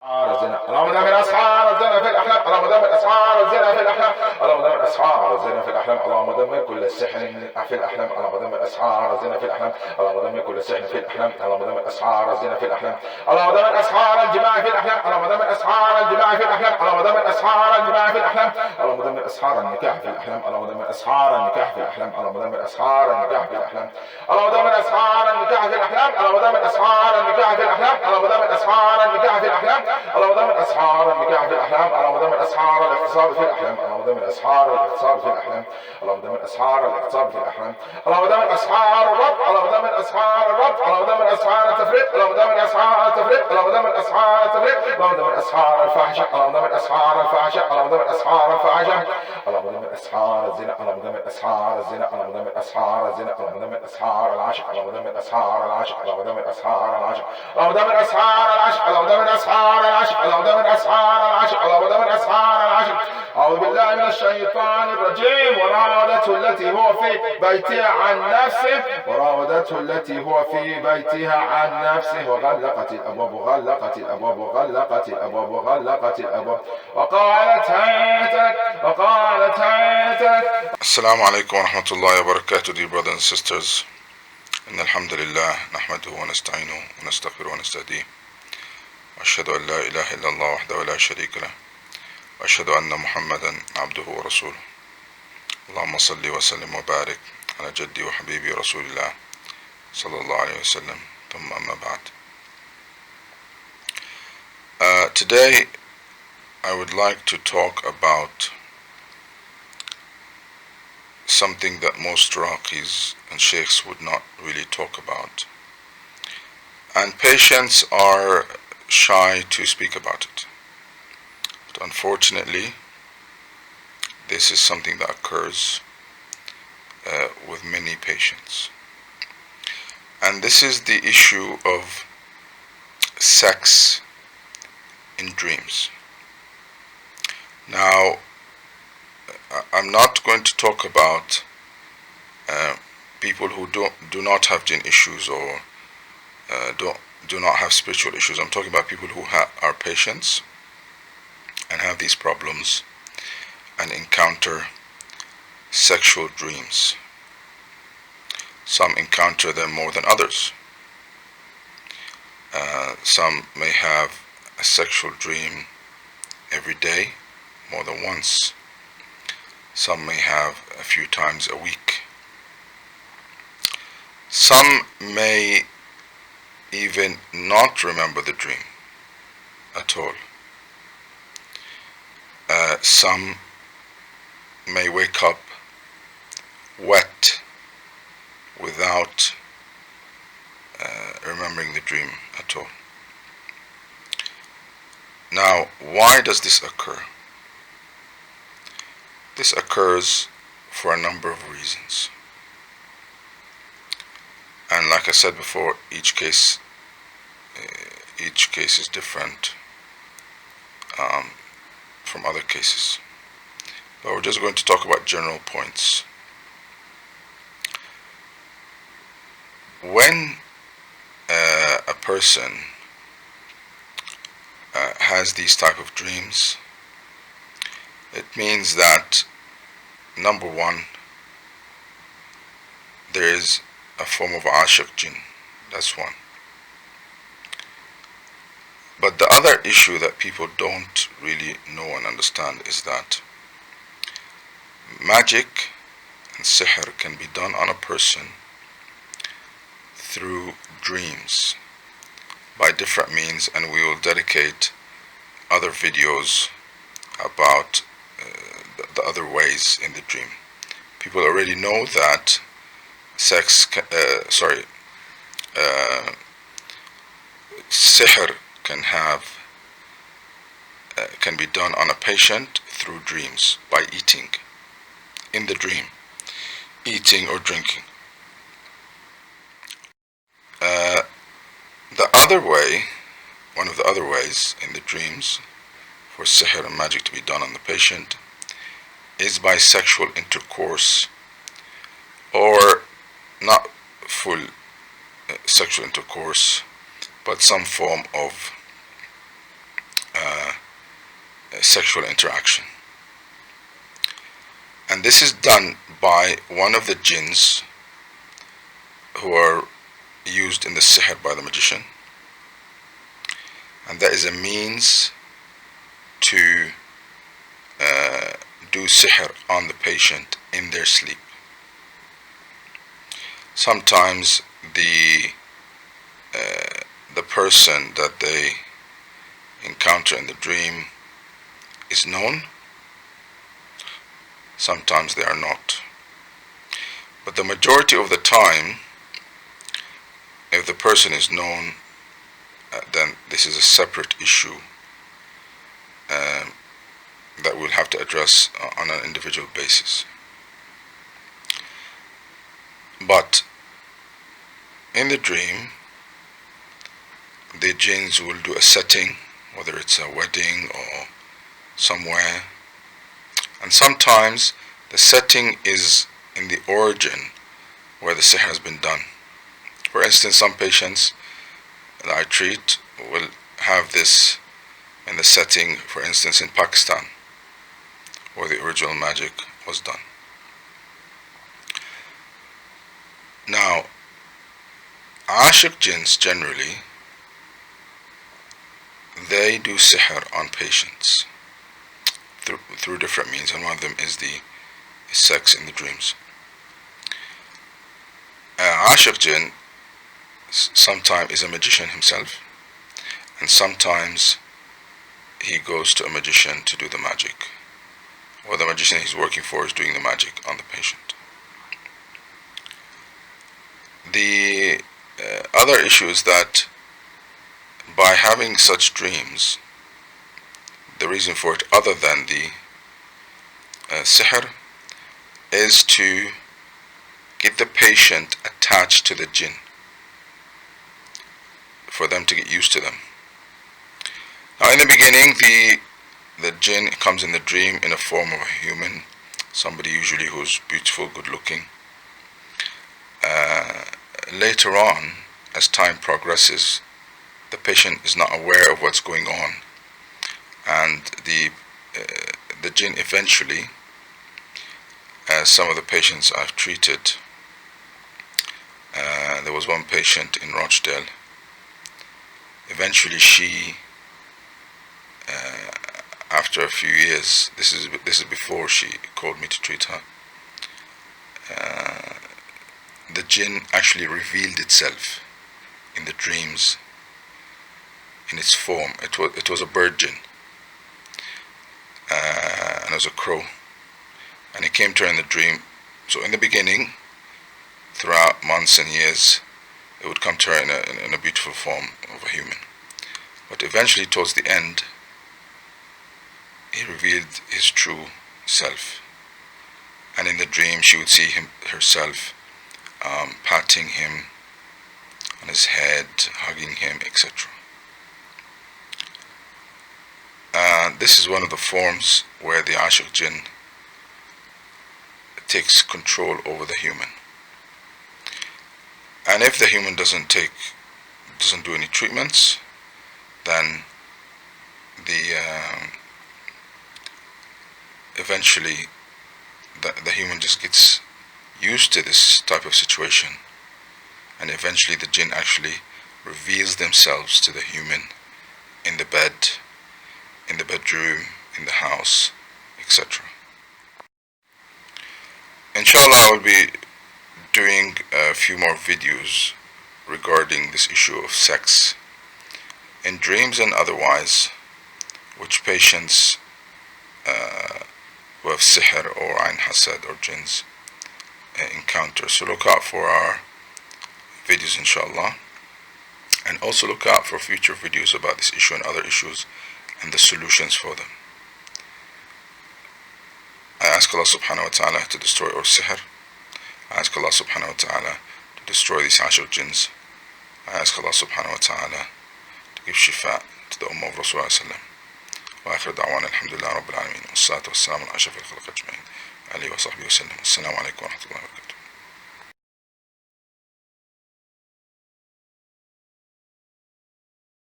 الزنا، اللهم دمر أسحار الزنا في الأحلام، اللهم دمر أسحار الزنا في الأحلام، اللهم دمر أسحار الزنا في الأحلام، اللهم دمر كل السحر في الأحلام، اللهم دمر أسحار الزنا في الأحلام، اللهم دمر كل السحر في الأحلام، اللهم دمر أسحار الزنا في الأحلام، اللهم دمر أسحار الجماع في الأحلام، اللهم دمر أسحار الجماع في الأحلام، اللهم دمر أسحار الجماع في الأحلام، اللهم دمر أسحار النكاح في الأحلام، اللهم دمر أسحار النكاح في الأحلام، اللهم دمر أسحار النكاح في الأحلام، اللهم دمر أسحار النكاح في الأحلام، اللهم دمر أسحار النكاح في الأحلام، اللهم دمر أسحار النكاح في الأحلام، اللهم دمر أسحار النكاح في الأحلام، اللهم دمر أسحار الاغتصاب في الأحلام، اللهم دمر أسحار الاغتصاب في الأحلام، اللهم دمر أسحار الاغتصاب في الأحلام، اللهم دمر أسحار الربط، اللهم دمر أسحار الربط، اللهم دمر أسحار التفريق، اللهم دمر أسحار التفريق، اللهم دمر أسحار التفريق، اللهم دمر أسحار الفاحشة، اللهم دمر أسحار الفاحشة، اللهم دمر أسحار الفاحشة، اللهم دمر أسحار الزنا، اللهم دمر أسحار الزنا، اللهم دمر أسحار الزنا، اللهم دمر أسحار العشق، اللهم دمر أسحار العشق، اللهم دمر أسحار العشق، اللهم دمر أسحار العشق، اللهم دمر أسحار العشق، اللهم دمر أسحار العشق، اللهم دمر أسحار العشق. أعوذ بالله من الشيطان الرجيم. وراودته التي هو في بيتها عن نفسه، وراودته التي هو في بيتها عن نفسه، وغلقت الأبواب، وغلقت الأبواب، وغلقت الأبواب، وغلقت الأبواب، وقالت هيت لك، وقالت هيت لك. السلام عليكم ورحمة الله وبركاته. Dear brothers and sisters, إن الحمد لله نحمده ونستعينه ونستغفره ونستهديه، وأشهد أن لا إله إلا الله وحده لا شريك له، وأشهد أن محمدا عبده ورسوله. اللهم صل وسلم وبارك على جدي وحبيبي رسول الله صلى الله عليه وسلم. ثم أما بعد. Today I would like to talk about something that most Raqis and Sheikhs would not really talk about, and patients are shy to speak about it. But unfortunately, this is something that occurs with many patients, and this is the issue of sex in dreams. Now, I'm not going to talk about people who do not have jinn issues or do not have spiritual issues. I'm talking about people who are patients and have these problems and encounter sexual dreams. Some encounter them more than others. Some may have a sexual dream every day, more than once. Some may have a few times a week. Some may even not remember the dream at all. Some may wake up wet without remembering the dream at all. Now, why does this occur? This occurs for a number of reasons. And like I said before, each case is different from other cases. But we're just going to talk about general points. When a person has these type of dreams, it means that, number one, there is a form of ashiq jinn. That's one. But the other issue that people don't really know and understand is that magic and sihr can be done on a person through dreams by different means, and we will dedicate other videos about the other ways in the dream. People already know that sihr can be done on a patient through dreams by eating in the dream, eating or drinking. The other way, one of the other ways in the dreams for sihr and magic to be done on the patient is by sexual intercourse, or not full sexual intercourse, but some form of sexual interaction. And this is done by one of the jinns who are used in the sihr by the magician, and that is a means to do sihr on the patient in their sleep. Sometimes the person that they encounter in the dream is known, sometimes they are not. But the majority of the time, if the person is known, then this is a separate issue that we'll have to address on an individual basis. But in the dream, the jinns will do a setting, whether it's a wedding or somewhere, and sometimes the setting is in the origin where the sihr has been done. For instance, some patients that I treat will have this in the setting, for instance, in Pakistan, where the original magic was done. Now, Ashik jinns generally, they do sihr on patients through different means, and one of them is the sex in the dreams. Ashik jinn sometimes is a magician himself, and sometimes he goes to a magician to do the magic, or the magician he's working for is doing the magic on the patient. The other issue is that by having such dreams, the reason for it, other than the sihr, is to get the patient attached to the jinn, for them to get used to them. Now, in the beginning, the jinn comes in the dream in a form of a human, somebody usually who's beautiful, good looking. Later on, as time progresses, the patient is not aware of what's going on, and the jinn eventually, as some of the patients I've treated, there was one patient in Rochdale. Eventually, she, after a few years, this is before she called me to treat her, the jinn actually revealed itself in the dreams in its form. It was a bird jinn, and it was a crow, and it came to her in the dream. So in the beginning, throughout months and years, it would come to her in a beautiful form of a human. But eventually, towards the end, he revealed his true self, and in the dream she would see herself patting him on his head, hugging him, etc. This is one of the forms where the Ashik jinn takes control over the human. And if the human doesn't do any treatments, then eventually the human just gets used to this type of situation, and eventually the jinn actually reveals themselves to the human in the bed, in the bedroom, in the house, etc. Inshallah, I will be doing a few more videos regarding this issue of sex in dreams and otherwise, which patients who have sihr or ayn hasad or jinns encounter. So look out for our videos, inshallah, and also look out for future videos about this issue and other issues and the solutions for them. I ask Allah subhanahu wa ta'ala to destroy our sihr. I ask Allah subhanahu wa ta'ala to destroy these ashir jinns. I ask Allah subhanahu wa ta'ala to give shifa to the ummah of Rasulullah sallam. وآخر دعوانا الحمد لله رب العالمين والصلاة والسلام على أشرف الخلق أجمعين عليه وصحبه وسلم. السلام عليكم ورحمة الله وبركاته.